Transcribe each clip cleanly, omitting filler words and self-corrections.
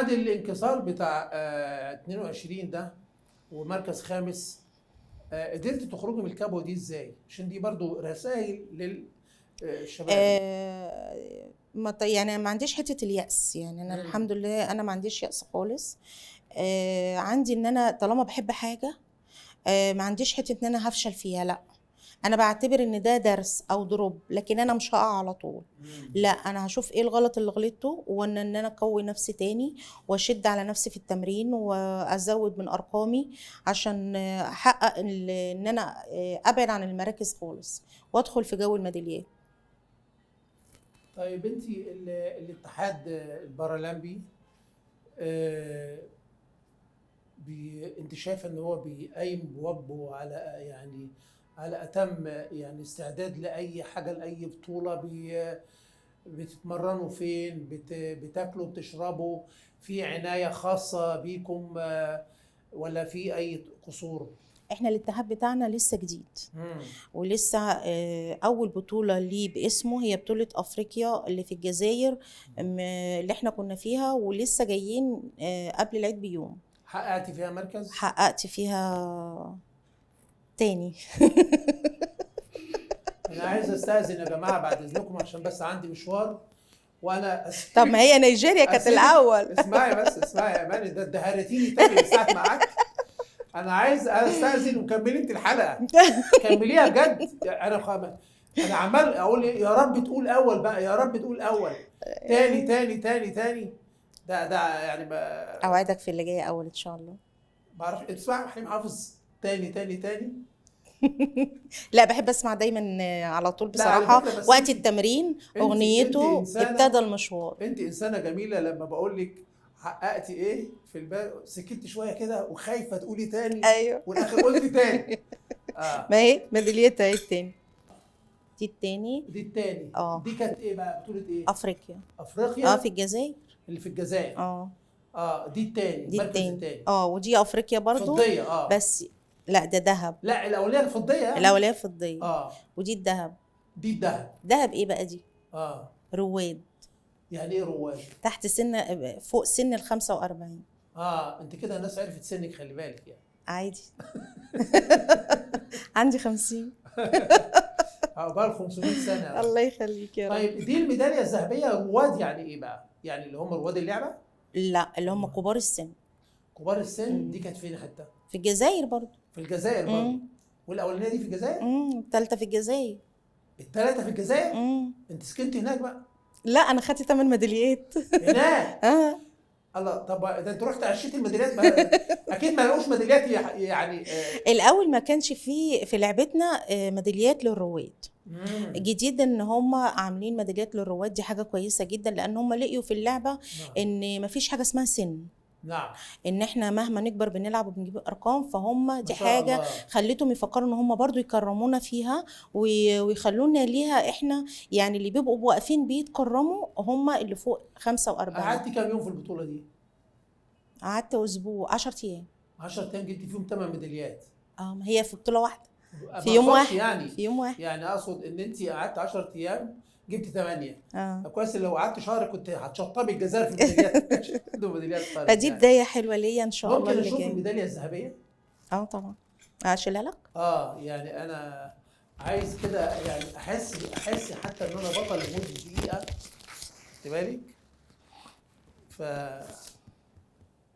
بعد الانكسار بتاع 22 ده ومركز خامس، قدرت تخرجي من الكبوه دي ازاي؟ عشان دي برضو رسائل للشباب. يعني ما عنديش حته اليأس، يعني انا الحمد لله انا ما عنديش يأس خالص. عندي ان انا طالما بحب حاجه ما عنديش حته ان انا هفشل فيها، لا. انا بعتبر ان ده درس او دروب، لكن انا مش هقع على طول. لا، انا هشوف ايه الغلط اللي غلطته، وان انا اقوي نفسي تاني واشد على نفسي في التمرين وازود من ارقامي عشان احقق ان انا ابعد عن المراكز خالص وادخل في جو الميداليات. طيب انت الاتحاد البارالمبي انت شايفه ان هو بيقيم بواجبه على يعني على اتم يعني استعداد لاي حاجه، لاي بطوله؟ بتتمرنوا فين؟ بتاكلوا بتشربوا؟ في عنايه خاصه بيكم ولا في اي قصور؟ احنا الاتحاد بتاعنا لسه جديد ولسه اول بطوله ليه باسمه هي بطوله افريقيا اللي في الجزائر اللي احنا كنا فيها، ولسه جايين قبل العيد بيوم. حققتي فيها مركز؟ حققت فيها تاني. انا عايز استاذن يا جماعه بعد اذنكم عشان بس عندي مشوار وانا طب ما هي نيجيريا كانت الاول. اسمعي بس، اسمعي يا اماني، ده هرتيني تاني من ساعه ما قعدت. انا عايز استاذن وكملي انت الحلقه، كمليها بجد. انا عمال اقول يا رب تقول اول بقى، يا رب تقول اول، تاني تاني تاني تاني. ده يعني اوعدك في اللي جايه اول ان شاء الله. ما اعرفش تسمع حليم حافظ تاني تاني تاني؟ لا، بحب اسمع دايما على طول لا على بصراحه فكرة، بس وقت التمرين اغنيته ابتدى المشوار. انت انسانه جميله لما بقول لك حققتي ايه في البال سكتي شويه كده وخايفه تقولي تاني. ايوه والاخر قلتي تاني. ما هي ميداليتها اهي التاني. دي التاني. دي التاني. اه دي كانت ايه بقى؟ بطوله ايه؟ افريقيا. افريقيا في الجزائر. اللي في الجزائر. دي التاني، دي المركز التاني. ودي افريقيا برضو. فضيه. بس لا، ده ذهب. لا الاولانيه الفضيه يعني. الاولانيه فضيه. اه ودي الذهب. دي الذهب. ذهب ايه بقى دي؟ رواد. يعني ايه رواد؟ تحت فوق سن ال 45. انت كده الناس عرفت سنك، خلي بالك يعني. عادي. عندي 50. عقبال 500 سنه. الله يخليك يا رب. طيب دي الميداليه الذهبيه رواد يعني ايه بقى؟ يعني اللي هم رواد اللعبه؟ لا، اللي هم كبار السن. كبار السن. دي كانت فين حتى؟ في الجزائر برضو. في الجزائر برضو. والاولانيه دي في الجزائر؟ الثالثه في الجزائر. الثلاثه في الجزائر؟ انت سكنت هناك بقى؟ لا، انا خدت 8 ميداليات هناك. الله. طب ده انت رحت عشيت الميداليات بقى. اكيد ما لقوش ميداليات يعني. الاول ما كانش في لعبتنا ميداليات للرواد. جديد ان هم عاملين ميداليات للرواد، دي حاجه كويسه جدا لان هم لقيوا في اللعبه ان ما فيش حاجه اسمها سن. نعم. ان احنا مهما نكبر بنلعب وبنجيب ارقام، فهم دي حاجه الله. خلتهم يفكروا ان هم برضو يكرمونا فيها ويخلونا ليها احنا، يعني اللي بيبقوا واقفين بيتكرموا هم اللي فوق 45. قعدتي كام يوم في البطوله دي؟ قعدت اسبوع، 10 ايام. 10 ايام جبتي فيهم 8 ميداليات؟ ما هي في بطوله واحده، في يوم واحد يعني. في يوم واحد يعني اقصد ان انت قعدت 10 ايام جبت 8. كويس. لو قعدت شهر كنت هتشطبي الجزائر في الميداليات. ميداليات فدي يعني بدايه حلوه ليا ان شاء الله. ممكن نشوف الميداليه الذهبيه؟ طبعا. اشيلها لك. يعني انا عايز كده يعني احس حتى ان انا بطل لمده دقيقه. خدي بالك.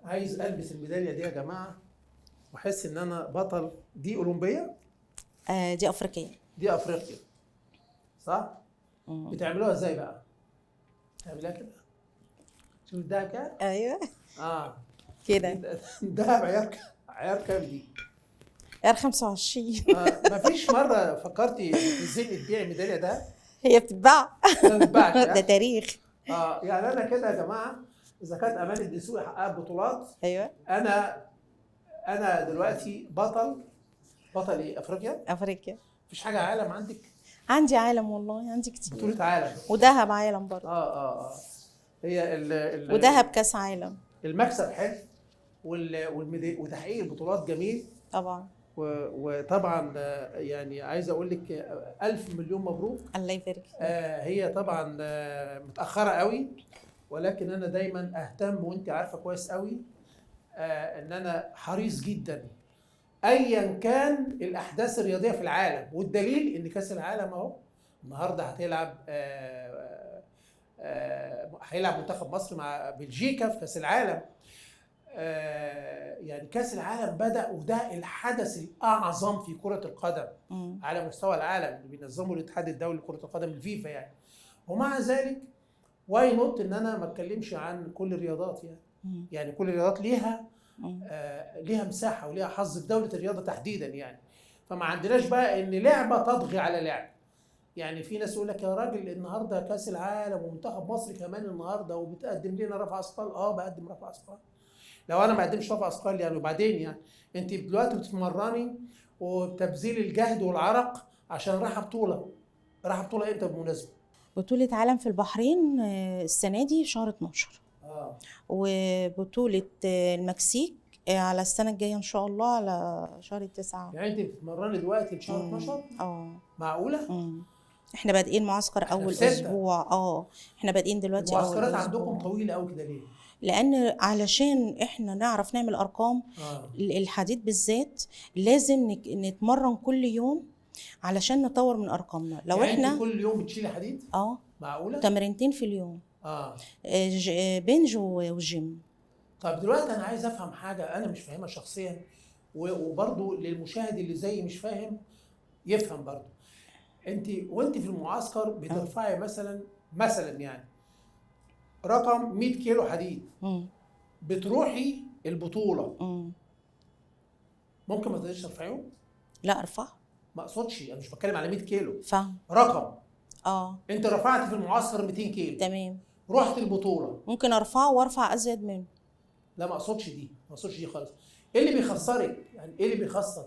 عايز البس الميداليه دي يا جماعه واحس ان انا بطل. دي اولمبيه؟ دي افريقيه. دي افريقيا صح؟ بتعملوها ازاي بقى؟ تعملها كده. شوف الدهب كده. ايوه. كده. الدهب عيار كام دي؟ عيار 25. مفيش مره فكرتي تنزلي تبيعي ميداليه دهب؟ هي بتتباع. ما بتتباعش. ده تاريخ. يعني انا كده يا جماعه، اذا كانت اماني الدسوقي حققت بطولات، ايوه، انا دلوقتي بطل ايه؟ افريقيا. مفيش حاجه عالم عندك؟ عندي عالم والله، عندي كتير. بطوله عالم وذهب عالم برضه. هي وذهب كاس عالم. المكسب حلو وتحقيق البطولات جميل طبعا. وطبعا يعني عايز اقول لك 1000 مليون مبروك. الله يبارك. هي طبعا متاخره قوي ولكن انا دايما اهتم، وانت عارفه كويس قوي ان انا حريص جدا ايا كان الاحداث الرياضيه في العالم، والدليل ان كاس العالم اهو النهارده هيلعب منتخب مصر مع بلجيكا في كاس العالم. يعني كاس العالم بدأ، وده الحدث الأعظم في كرة القدم على مستوى العالم اللي بينظمه الاتحاد الدولي لكرة القدم الفيفا يعني. ومع ذلك واي نوت ان انا ما اتكلمش عن كل الرياضات يعني. يعني كل الرياضات ليها مساحة وليها حظ في دولة الرياضة تحديدا يعني. فما عندناش بقى ان لعبة تطغي على لعبة. يعني في ناس يقول لك يا راجل النهارده كاس العالم ومنتخب مصر كمان النهارده وبتقدم لنا رفع اثقال. بقدم رفع اثقال. لو انا ما قدمش رفع اثقال يعني، وبعدين يعني انت دلوقتي بتتمرني وتبذيل الجهد والعرق عشان رايحه بطوله. رايحه بطوله امتى بالمناسبه؟ بطولة عالم في البحرين السنة دي في شهر 12. وبطولة المكسيك على السنة الجاية إن شاء الله على شهر 9. يعني أنت بتتمرني دلوقتي في شهر 12؟ معقولة؟ إحنا بادئين معسكر أول أسبوع. إحنا بادئين دلوقتي أول أسبوع. المعسكرات عندكم طويلة أوي كده ليه؟ لأن علشان إحنا نعرف نعمل أرقام الحديد بالذات لازم نتمرن كل يوم علشان نطور من أرقامنا. لو يعني إحنا أنت كل يوم بتشيلي حديد؟ معقولة؟ تمرينتين في اليوم. بنج وجيم. طب دلوقتي أنا عايز أفهم حاجة أنا مش فاهمها شخصيا، وبرضو للمشاهد اللي زي مش فاهم يفهم برضو. أنت وأنت في المعسكر بترفعي مثلا يعني رقم 100 كيلو حديد. بتروحي البطولة. ممكن ما تقدريش ترفعيهم؟ لا ارفع. ما اقصدش، انا مش بتكلم على 100 كيلو. فاهم. رقم. انت رفعت في المعسكر 200 كيلو. تمام. رحت البطولة. ممكن ارفعه وارفع ازيد منه. لا ما اقصدش دي خالص. ايه اللي بيخسرك؟ يعني ايه اللي بيخسر؟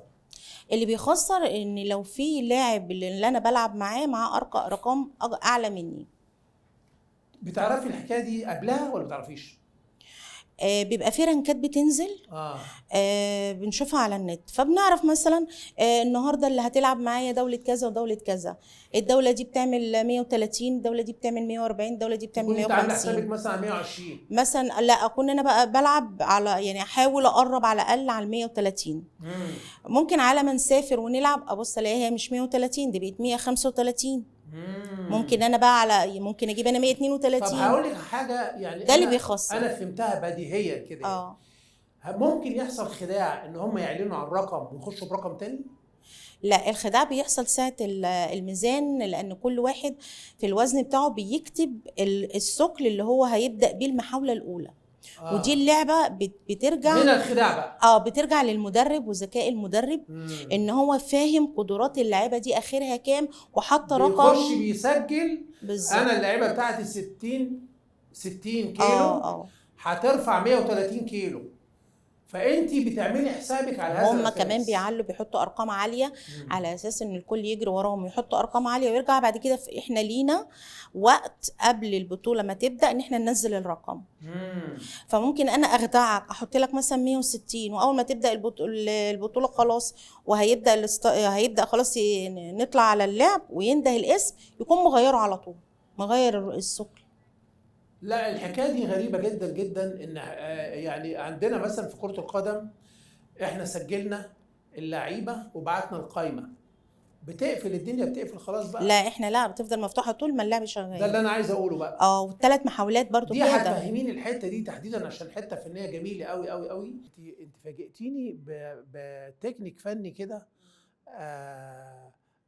اللي بيخسر ان لو في لاعب اللي انا بلعب معاه ارقام اعلى مني. بتعرفي الحكايه دي قبلها ولا بتعرفيش؟ بيبقى في رانكات بتنزل. بنشوفها على النت، فبنعرف مثلا النهارده اللي هتلعب معايا دولة كذا ودولة كذا، الدولة دي بتعمل 130، الدولة دي بتعمل 140، الدولة دي بتعمل 150. كنت عامله حسابك مثلا على 120 مثلا؟ لا، اكون انا بقى بلعب على يعني احاول اقرب على الاقل على 130. ممكن على ما نسافر ونلعب ابص الاقيها مش 130، دي بقت 135. ممكن انا بقى ممكن اجيب انا 132. طب هقول لك حاجه يعني ده اللي بيخسر. انا فهمتها بديهيا كده. ممكن يحصل خداع ان هم يعلنوا عن رقم ويخشوا برقم تاني؟ لا، الخداع بيحصل ساعة الميزان، لأن كل واحد في الوزن بتاعه بيكتب الثقل اللي هو هيبدأ بيه المحاولة الأولى. ودي اللعبة بترجع هنا الخداع بقى. بترجع للمدرب وذكاء المدرب. ان هو فاهم قدرات اللاعيبه دي اخرها كام وحط رقم. بيخش بيسجل بالزبط. انا اللعيبه بتاعتي 60 كيلو هترفع 130 كيلو، فانت بتعملي حسابك على هذا هم كمان بيحطوا ارقام عاليه على اساس ان الكل يجري وراهم ويحطوا ارقام عاليه ويرجع بعد كده. احنا لينا وقت قبل البطوله ما تبدا ان احنا ننزل الرقم. فممكن انا اخدعك احط لك مثلا 160، واول ما تبدا البطوله خلاص هيبدا خلاص نطلع على اللعب وينده الاسم يكون مغيره على طول، مغير الثقل. لا الحكايه دي غريبه جدا جدا. ان يعني عندنا مثلا في كره القدم احنا سجلنا اللعيبه وبعتنا القايمه، بتقفل الدنيا، بتقفل خلاص بقى. لا احنا لا، بتفضل مفتوحه طول ما اللعب شغال. ده اللي انا عايز اقوله بقى. والثلاث محاولات برضو دي هتفهميني الحته دي تحديدا عشان حته فنيه جميله قوي قوي قوي. انت فاجئتيني بتكنيك فني كده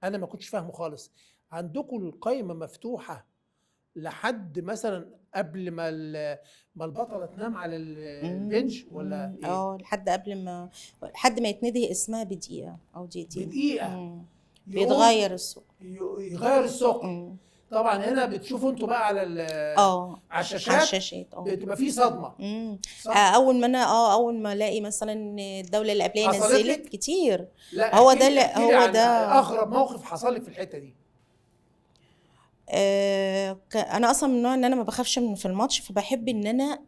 انا ما كنتش فاهمه خالص. عندكم القايمه مفتوحه لحد مثلا قبل ما البطله تنام على البنج ولا ايه؟ لحد ما يتندي اسمها بدقيقه او دقيقتين. بدقيقه بيتغير الثقل. يغير الثقل. طبعا هنا بتشوفوا انتوا بقى على على الشاشات بتبقى في صدمه. اول ما الاقي مثلا الدوله اللي قبلها نزلت كتير. لا هو ده اغرب موقف حصل لي في الحته دي. انا اصلا من النوع ان انا ما بخافش في الماتش، فبحب ان انا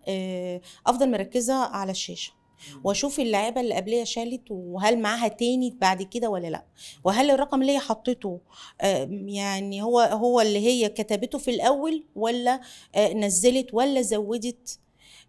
افضل مركزه على الشاشه. واشوف اللاعيبه اللي قبليه شالت وهل معاها تاني بعد كده ولا لا، وهل الرقم اللي هي حطته يعني هو اللي هي كتبته في الاول، ولا نزلت ولا زودت.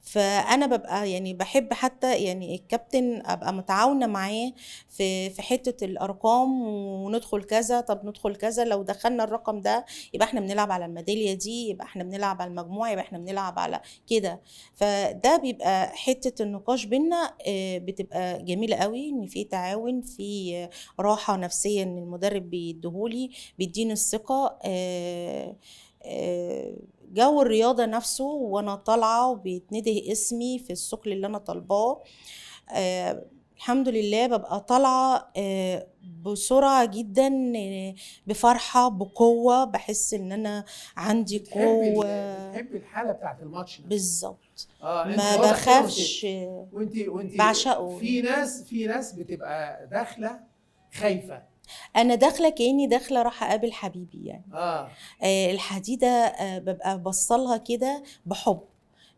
فانا ببقى يعني بحب حتى يعني الكابتن ابقى متعاونه معاه في حته الارقام، وندخل كذا، طب ندخل كذا، لو دخلنا الرقم ده يبقى احنا بنلعب على الميداليه دي، يبقى احنا بنلعب على المجموعه، يبقى احنا بنلعب على كده. فده بيبقى حته النقاش بينا بتبقى جميله قوي، ان في تعاون، في راحه نفسيه ان المدرب بيديهولي، بيديني الثقه. جو الرياضة نفسه وانا طالعة وبيتنده اسمي في الثقل اللي انا طالباه. الحمد لله ببقى طالعة بسرعة جدا، بفرحة، بقوة، بحس ان انا عندي قوة. بتحبي الحالة بتاعت الماتش نفسه. بالظبط. انت ما واضح كده بخافش، وانت بعشقه. في ناس بتبقى داخلة خايفة. انا داخله كاني داخله راح اقابل حبيبي يعني. اه الحديده ببقى بصلها كده بحب،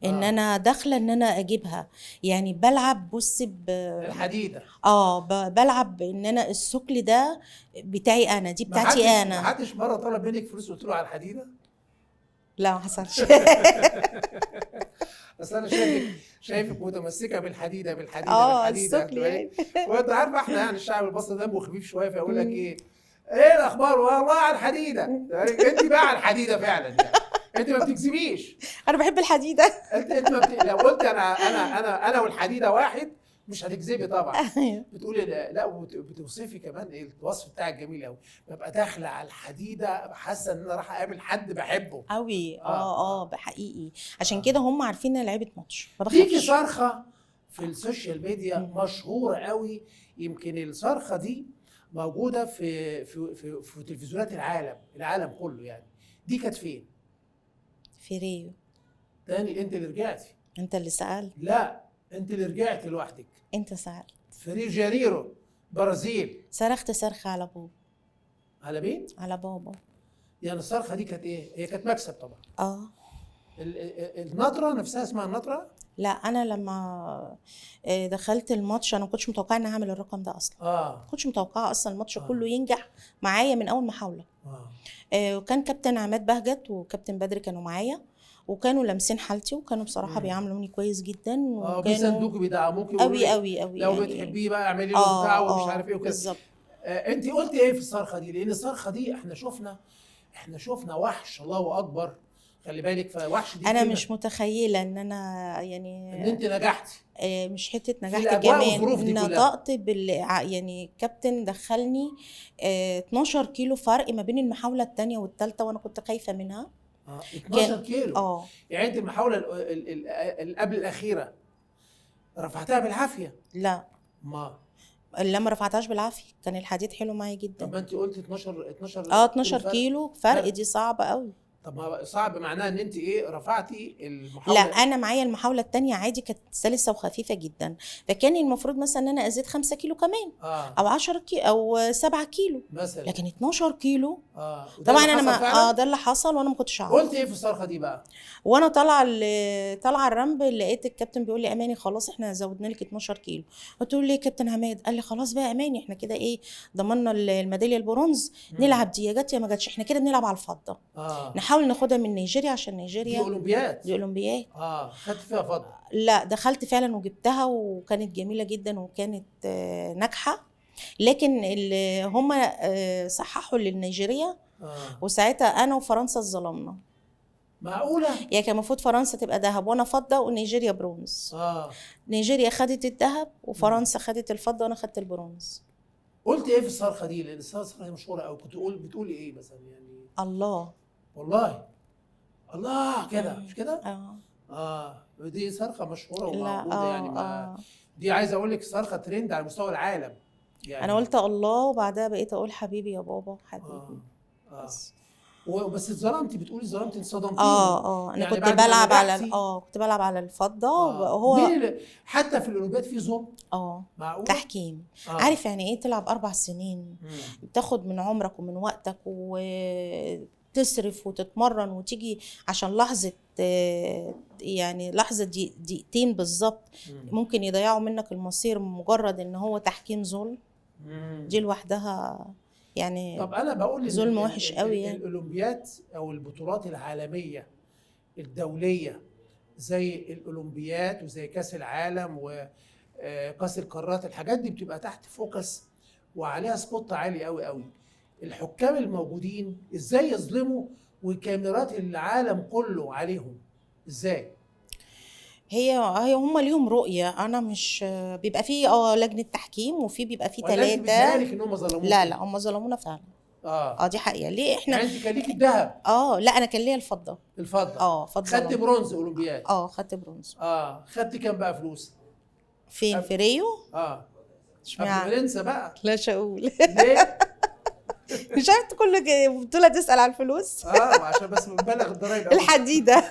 ان انا داخله ان انا اجيبها، يعني بلعب بص الحديدة. بلعب ان انا الثقل ده بتاعي انا، دي بتاعتي ما انا. حدش مرة طلب منك فلوس قلت له على الحديدة؟ لا ما حصلش. بس انا شايفك متمسكه بالحديده بالحديده الثقل يعني. وانت عارفه احنا يعني الشعب المصري دمه خفيف شويه، فيقول لك ايه الاخبار والله على الحديده. انت بقى على الحديده فعلا يعني. انت ما بتكذبيش. انا بحب الحديده. انت لو قلت انا والحديده واحد مش هتكذبي طبعا. بتقولي لا وبتوصفي كمان ايه الوصف بتاعك جميل قوي. ببقى داخله على الحديده حاسه ان انا راح اقابل حد بحبه قوي. بحقيقي عشان كده هم عارفين ان انا لعيبه ماتش، ما تيجي بخافش. صرخه في السوشيال ميديا مشهوره قوي، يمكن الصرخه دي موجوده في تلفزيونات العالم كله يعني. دي كانت فين؟ في ريو. تاني انت اللي رجعتي؟ انت اللي سألت. لا انت اللي رجعتي لوحدك. انت سألت. في ريو جانيرو برازيل. صرخت صرخة على بابا. على مين؟ على بابا. يعني الصرخه دي كانت ايه؟ هي كانت مكسب طبعا. النطره نفسها اسمها النطره؟ لا انا لما دخلت الماتش انا ما كنتش متوقعه اني هعمل الرقم ده اصلا. ما كنتش متوقعه اصلا الماتش كله ينجح معايا من اول محاوله. وكان كابتن عماد بهجت وكابتن بدر كانوا معايا، وكانوا لامسين حالتي، وكانوا بصراحه بيعاملوني كويس جدا، وكانوا بيساندوكي بيدعموكي قوي قوي قوي لو يعني. بتحبيه بقى اعملي له بتاع ومش عارف ايه وكده. بالظبط. انت قلتي ايه في الصرخه دي؟ لان الصرخه دي احنا شفنا وحش، الله اكبر، خلي بالك. فوحش دي انا مش متخيله ان انا يعني ان انت نجحتي. مش حته نجحت كمان، نطقت يعني الكابتن دخلني 12 كيلو فرق ما بين المحاوله الثانيه والثالثه، وانا كنت خايفه منها. 12 كيلو. يعني انت المحاوله اللي قبل الاخيره رفعتها بالعافيه؟ لا ما رفعتهاش بالعافيه، كان الحديد حلو معايا جدا. طب ما انت قلت 12 12 كيلو فرق دي صعبه قوي. طب ما صعب معناها ان انت رفعتي المحاوله؟ لا انا معايا المحاوله الثانيه عادي، كانت سلسه وخفيفه جدا، فكان المفروض مثلا ان انا ازيد 5 كيلو كمان او 10 كيلو او 7 كيلو مثلا، لكن 12 كيلو. طبعا انا ما ده اللي حصل وانا ما كنتش اعرف. قلت ايه في الصرخه دي بقى وانا طالعه الرمب؟ لقيت الكابتن بيقول لي اماني خلاص احنا زودنا لك 12 كيلو. قلت له ليه يا كابتن عماد؟ قال لي خلاص بقى اماني احنا كده ضمننا الميداليه البرونز، نلعب دي يا جت يا ما جاتش، احنا كده بنلعب على الفضه. نحاول ناخدها من نيجيريا عشان نيجيريا دي اولمبياد. خدت فيها فضه؟ لا دخلت فعلا وجبتها، وكانت جميله جدا وكانت ناجحه، لكن اللي هم صححوا للنيجيريا وساعتها انا وفرنسا اتظلمنا. معقوله؟ يعني كان المفروض فرنسا تبقى ذهب وانا فضه ونيجيريا برونز. نيجيريا خدت الذهب وفرنسا خدت الفضه وانا خدت البرونز. قلت ايه في الصرخه دي؟ لان الصرخه دي مشهوره قوي. كنت بتقولي ايه مثلا يعني؟ الله. والله الله كده مش كده؟ دي صرخه مشهوره وموجوده يعني. دي عايزه اقول لك صرخه ترند على مستوى العالم يعني. انا قلت الله وبعدها بقيت اقول حبيبي يا بابا حبيبي. بس اتظلمتي، بتقولي اتظلمتي، انصدمتي. انا يعني كنت بلعب على الفضه. وهو حتى في الاولمبياد في ظلم. معقول؟ تحكيم. عارف يعني ايه تلعب 4 سنين بتاخد من عمرك ومن وقتك تصرف وتتمرن وتيجي عشان لحظة يعني لحظة دقيقتين بالظبط ممكن يضيعوا منك المصير مجرد ان هو تحكيم ظلم. دي لوحدها يعني طب انا بقول ظلم وحش قوي يعني. الاولمبيات او البطولات العالميه الدوليه زي الاولمبيات وزي كاس العالم وكاس القارات، الحاجات دي بتبقى تحت فوكس وعليها سبوت عالي قوي قوي. الحكام الموجودين ازاي يظلموا وكاميرات العالم كله عليهم ازاي؟ هي هم ليهم رؤية. انا مش بيبقى فيه لجنة تحكيم وفي بيبقى فيه ولا انت 3. بيتهيألك ان هم ظلموكي؟ لا هم ظلمونا فعلا. دي حقيقة. ليه احنا يعني انت كان ليكي الذهب؟ لا انا كان ليا الفضة. الفضه. فضة. خدت برونز اولمبياد؟ خدت برونز. خدت كام بقى فلوس؟ فين؟ في ريو. قبل ما ننسى بقى. لا اقول ليه؟ مش عارفه كل بطوله تسال على الفلوس. عشان بس بنبلغ الضرايب الحديده.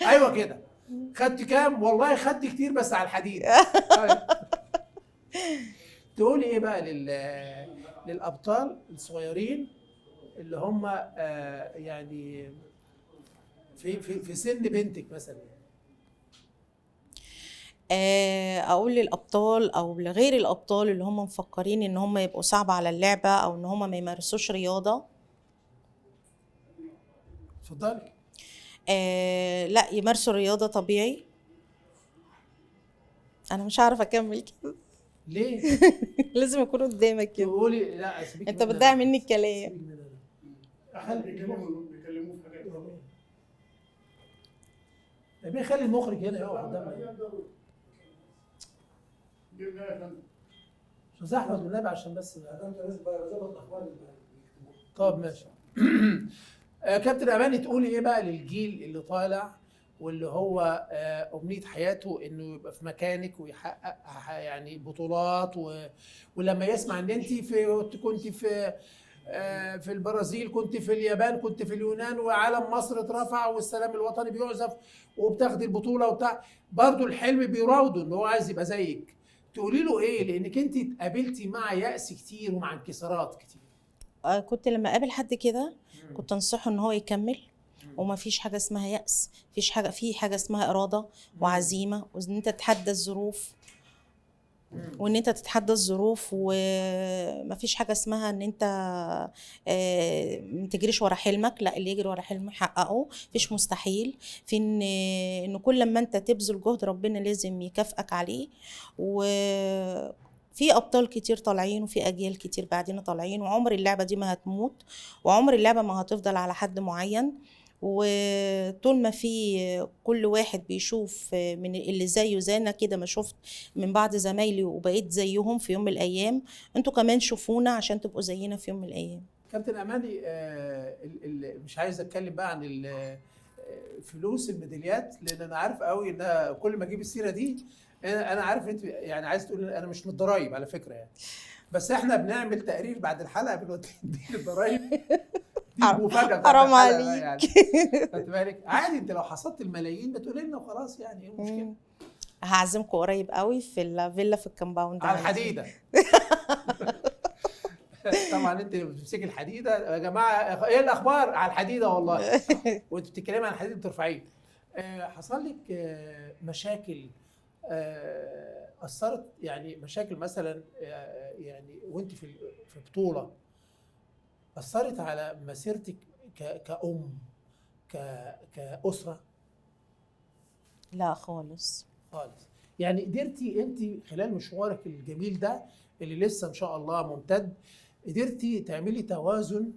ايوه كده. خدت كام؟ والله خدت كتير بس على الحديد. تقولي ايه بقى للابطال الصغيرين اللي هم يعني في سن بنتك مثلا؟ اقول للابطال او لغير الابطال اللي هم مفكرين ان هم يبقوا صعب على اللعبه او ان هم ما يمارسوش رياضه. اتفضلي. لا يمارسوا الرياضه طبيعي. انا مش عارفه اكمل كده. ليه؟ لازم اكون قدامك كده. تقولي لا اسيبك. انت بتضيع مني الكلام. بيكلموا في حاجات. خلي المخرج هنا يقف قدامنا. استاذ احمد والنبي عشان بس طب ماشي. كابتن اماني تقولي ايه بقى للجيل اللي طالع واللي هو امنيه حياته انه يبقى في مكانك ويحقق يعني بطولات ولما يسمع ان انت كنت في البرازيل، كنت في اليابان، كنت في اليونان وعلم مصر اترفع والسلام الوطني بيعزف وبتاخدي البطوله وبتاع، برضه الحلم بيراوده ان هو عايز يبقى زيك. تقولي له ايه؟ لانك انت اتقابلتي مع يأس كتير ومع انكسارات كتير. كنت لما اقابل حد كده كنت انصحه ان هو يكمل وما فيش حاجه اسمها يأس. في حاجه اسمها اراده وعزيمه وان انت تتحدى الظروف ومفيش حاجه اسمها ان انت ما تجريش ورا حلمك. لا، اللي يجري ورا حلمه يحققه. مفيش مستحيل. في ان كل ما انت تبذل جهد ربنا لازم يكافئك عليه. في ابطال كتير طالعين وفي اجيال كتير بعدين طالعين، وعمر اللعبه دي ما هتموت وعمر اللعبه ما هتفضل على حد معين. وطول ما في كل واحد بيشوف من اللي زيه زي انا كده ما شفت من بعض زمايلي وبقيت زيهم في يوم من الايام، انتوا كمان شوفونا عشان تبقوا زينا في يوم من الايام. كابتن اماني مش عايز اتكلم بقى عن فلوس الميداليات لان انا عارف قوي ان كل ما اجيب السيره دي انا عارف انت يعني عايز تقول انا مش من الضرايب على فكره يعني، بس احنا بنعمل تقرير بعد الحلقه بنودي الضرايب دي مفاجاه. حرام عليك يعني خدت بالك؟ عادي انت لو حصدت الملايين بتقولي لنا وخلاص، يعني ايه المشكله؟ هعزمكم قريب قوي في الفيلا في الكمباوند على الحديده. طبعا انت بتمسكي الحديده يا جماعه، ايه الاخبار على الحديده والله وانت بتتكلمي عن الحديده بترفعيه. حصل لك مشاكل اثرت يعني مشاكل مثلا يعني وانت في بطوله اثرت على مسيرتك كأم كأسره؟ لا خالص. يعني قدرتي انت خلال مشوارك الجميل ده اللي لسه ان شاء الله ممتد، قدرتي تعملي توازن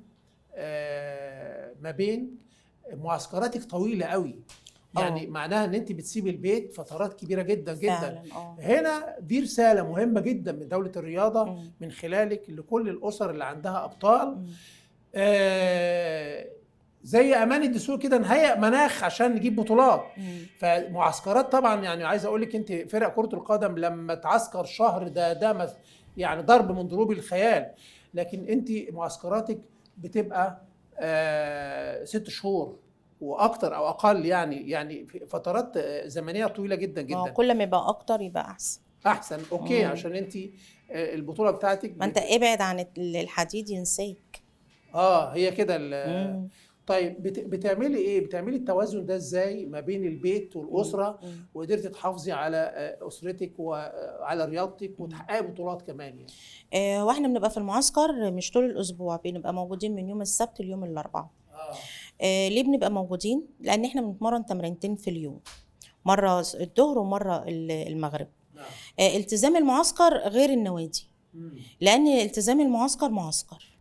ما بين معسكراتك طويله قوي، يعني معناها ان انت بتسيبي البيت فترات كبيره جدا جدا فعلا. هنا دي رساله مهمه جدا من دوله الرياضه من خلالك لكل الاسر اللي عندها ابطال. زي امان الدسوق كده نهيئ مناخ عشان نجيب بطولات. فمعسكرات طبعا يعني عايز اقول لك انت فرق كره القدم لما تعسكر شهر ده يعني ضرب من ضروب الخيال، لكن انت معسكراتك بتبقى 6 شهور واكتر او اقل، يعني فترات زمنيه طويله جدا جدا. كل ما يبقى اكتر يبقى احسن. اوكي. عشان انت البطوله بتاعتك ما انت ابعد عن الحديد ينسيك. هي كده مم. طيب بتعملي ايه؟ بتعملي التوازن ده ازاي ما بين البيت والاسره، مم. وقدرتي تحافظي على اسرتك وعلى رياضتك وتحققي بطولات كمان يعني؟ واحنا بنبقى في المعسكر مش طول الاسبوع، بنبقى موجودين من يوم السبت ليوم الاربعاء. اه ليه بنبقى موجودين؟ لان احنا بنتمرن تمرينتين في اليوم، مره الظهر ومره المغرب. نعم. التزام المعسكر غير النوادي، لان التزام المعسكر معسكر.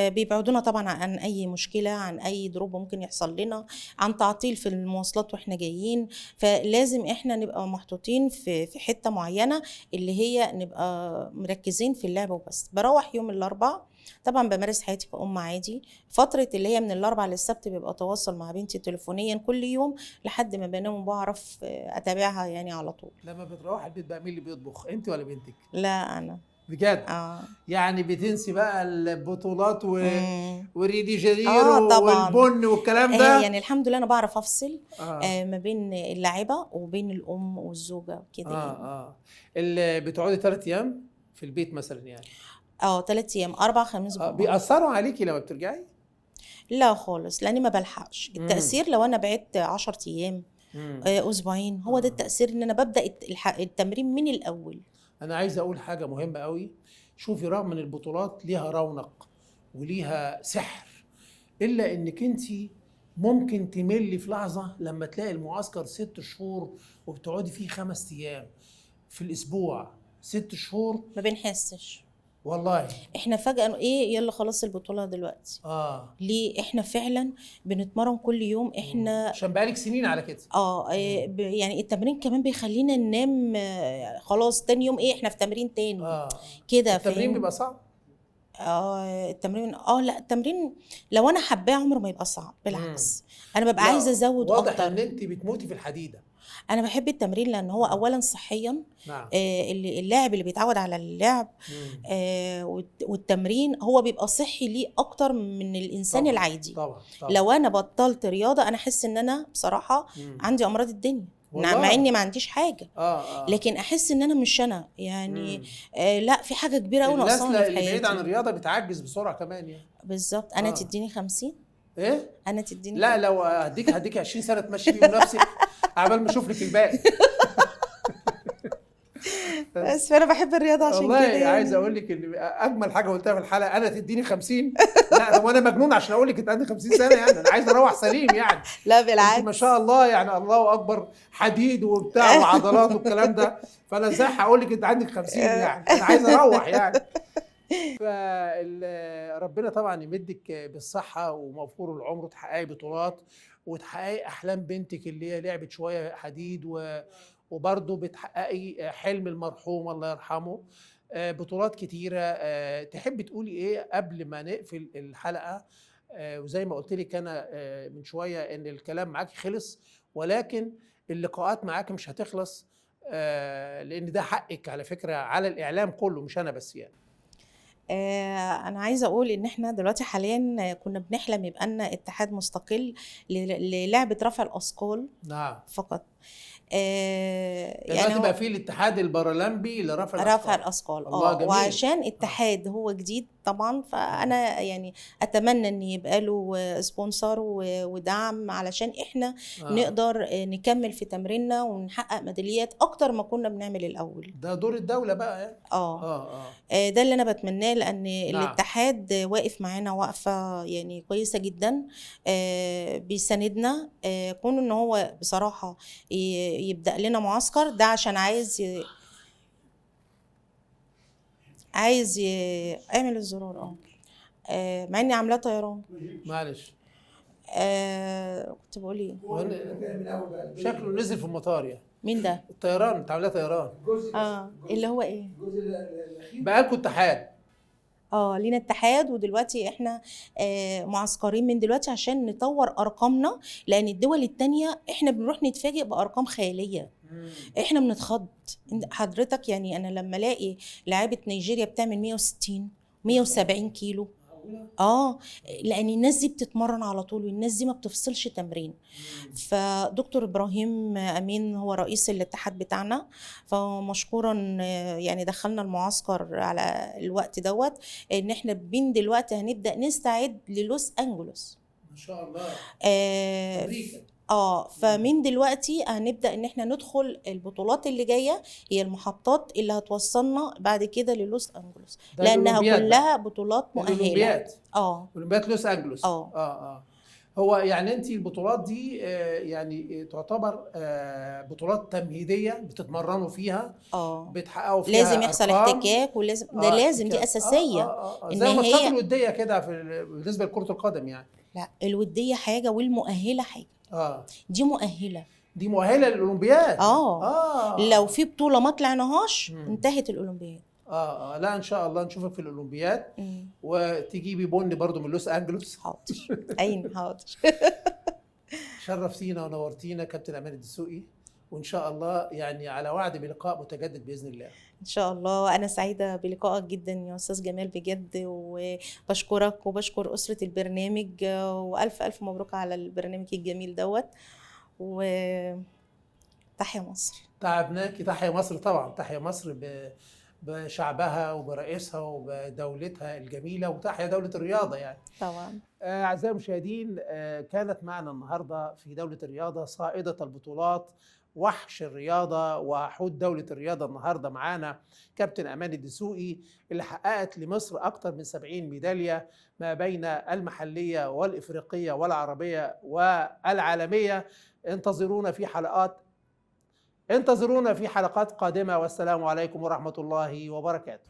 بيبعدونا طبعا عن اي مشكله، عن اي دروب ممكن يحصل لنا، عن تعطيل في المواصلات واحنا جايين. فلازم احنا نبقى محطوطين في حته معينه، اللي هي نبقى مركزين في اللعبه وبس. بروح يوم الاربعاء طبعا بمارس حياتي كأم عادي. فترة اللي هي من الاربعاء للسبت بيبقى تواصل مع بنتي تليفونيا كل يوم لحد ما بنام، وبعرف اتابعها يعني على طول. لما بتروح البيت بقى مين اللي بيطبخ، انت ولا بنتك؟ لا انا. بجد؟ اه. يعني بتنسي بقى البطولات مم. وريدي جانيرو طبعا. والبن والكلام ده؟ يعني الحمد لله انا بعرف افصل آه. ما بين اللاعبه وبين الام والزوجه وكده يعني. اللي بتقعدي 3 ايام في البيت مثلا يعني؟ 3 ايام، 4 5 جمعه. بيأثروا عليكي لما بترجعي؟ لا خالص، لاني ما بلحقش التاثير. لو انا بعدت 10 ايام اسبوعين، هو ده التاثير، ان انا ببدا التمرين من الاول. انا عايز اقول حاجه مهمه قوي. شوفي، رغم ان البطولات ليها رونق وليها سحر، الا انك انت ممكن تملي في لحظه لما تلاقي المعسكر 6 شهور وبتقعدي فيه 5 ايام في الاسبوع، 6 شهور. ما بنحسش والله. احنا فجأة ايه، يلا خلاص البطولة دلوقتي. ليه؟ احنا فعلا بنتمرن كل يوم. احنا عشان بقالك سنين على كده. يعني التمرين كمان بيخلينا ننام. خلاص تاني يوم ايه، احنا في تمرين تاني كده. التمرين بيبقى صعب؟ التمرين لا، التمرين لو انا حباه عمره ما يبقى صعب، بالعكس انا ببقى عايزه ازود واضح اكتر. ان انت بتموتي في الحديده. انا بحب التمرين لان هو اولا صحيا. نعم. اللاعب اللي بيتعود على اللعب والتمرين هو بيبقى صحي ليه اكتر من الانسان طبعًا. العادي. طبعا. لو انا بطلت رياضه انا احس ان انا بصراحه عندي امراض الدنيا، مع اني ما عنديش حاجه. لكن احس ان انا مش انا يعني. لا، في حاجه كبيره قوي ناقصاني في حياتي. اللي بعيد عن الرياضه بتعجز بسرعه كمان يعني. بالظبط. انا تديني 50. ايه؟ انا تديني لا، لو هديك 20 سنه تمشي بيهم نفسك عبال ما اشوف لك الباقي. بس فانا بحب الرياضه عشان كده. والله يعني عايز اقول لك ان اجمل حاجه قلتها في الحلقه، انا تديني 50. لا، طب وانا مجنون عشان اقول لك انت عندك 50 سنه يعني؟ انا عايز اروح سليم يعني. لا بالعكس، ما شاء الله يعني، الله اكبر، حديد وبتاع وعضلات والكلام ده. فانا ازاي هقول لك انت عندك 50 يعني؟ انا عايز اروح يعني. فربنا طبعا يمدك بالصحه وموفور العمر، وتحققي بطولات وتحققي احلام بنتك اللي هي لعبت شويه حديد، وبرضه بتحققي حلم المرحوم الله يرحمه. بطولات كتيره. تحبي تقولي ايه قبل ما نقفل الحلقه؟ وزي ما قلت لك انا من شويه ان الكلام معاكي خلص، ولكن اللقاءات معاكي مش هتخلص، لان ده حقك على فكره على الاعلام كله، مش انا بس يعني. أنا عايزة أقول إن إحنا دلوقتي حاليا كنا بنحلم يبقى لنا اتحاد مستقل للعبة رفع الأثقال. نعم. فقط. دلوقتي بقى في الاتحاد البارالمبي لرفع الأثقال. الله جميل. وعشان اتحاد هو جديد طبعا، فأنا يعني أتمنى إن يبقى له سبونسر ودعم علشان إحنا نقدر نكمل في تمريننا ونحقق ميداليات أكتر ما كنا بنعمل الأول. ده دور الدولة بقى يعني. ده اللي أنا بتمناه، لأن الاتحاد واقف معانا وقفة يعني كويسة جدا. بيساندنا. كونه إن هو بصراحة يبدأ لنا معسكر ده عشان عايز اعمل الزرار. مع اني عاملاه طيران. معلش. كنت بقول ايه؟ شكله نزل في المطار يعني. مين ده؟ الطيران، انت عاملاه طيران. اللي هو ايه؟ بقى لكم اتحاد. لينا اتحاد، ودلوقتي احنا معسكرين من دلوقتي عشان نطور ارقامنا، لان الدول التانية احنا بنروح نتفاجئ بارقام خياليه. احنا بنتخض حضرتك. يعني انا لما الاقي لاعيبه نيجيريا بتعمل 160 170 كيلو، لان الناس دي بتتمرن على طول، والناس دي ما بتفصلش تمرين. فدكتور ابراهيم امين هو رئيس الاتحاد بتاعنا، فمشكورا يعني دخلنا المعسكر على الوقت دوت، ان احنا من دلوقتي هنبدا نستعد للوس انجلوس ما شاء الله. امريكا. فمن دلوقتي هنبدا ان احنا ندخل البطولات اللي جايه، هي المحطات اللي هتوصلنا بعد كده للوس انجلوس، لانها كلها بطولات مؤهله. اولمبياد لوس انجلوس. هو يعني انت البطولات دي يعني تعتبر بطولات تمهيديه بتتمرنوا فيها، بتحققوا فيها لازم يحصل احتكاك، ولازم ده لازم دي اساسيه. زي الماتشات الوديه كده بالنسبه لكره القدم يعني. لا، الوديه حاجه والمؤهله حاجه. دي مؤهله للاولمبياد. لو في بطوله ما طلعناهاش انتهت الاولمبياد. لا ان شاء الله نشوفك في الاولمبياد وتجيبي بن برضو من لوس انجلوس. حاضر. حاضر. شرفتينا ونورتينا كابتن امان الدسوقي، وان شاء الله يعني على وعد بلقاء متجدد باذن الله. ان شاء الله. انا سعيده بلقائك جدا يا استاذ جمال بجد، وبشكرك وبشكر اسره البرنامج، والف الف مبروك على البرنامج الجميل دوت، وتحيا مصر. تعبناكي. تحيا مصر طبعا، تحيا مصر بشعبها وبرئيسها وبدولتها الجميله، وتحيا دوله الرياضه يعني طبعا. اعزائي المشاهدين، كانت معنا النهارده في دوله الرياضه صائده البطولات، وحش الرياضه وحوت دوله الرياضه. النهارده معانا كابتن امان الدسوقي اللي حققت لمصر اكثر من 70 ميداليه ما بين المحليه والافريقيه والعربيه والعالميه. انتظرونا في حلقات قادمة، والسلام عليكم ورحمة الله وبركاته.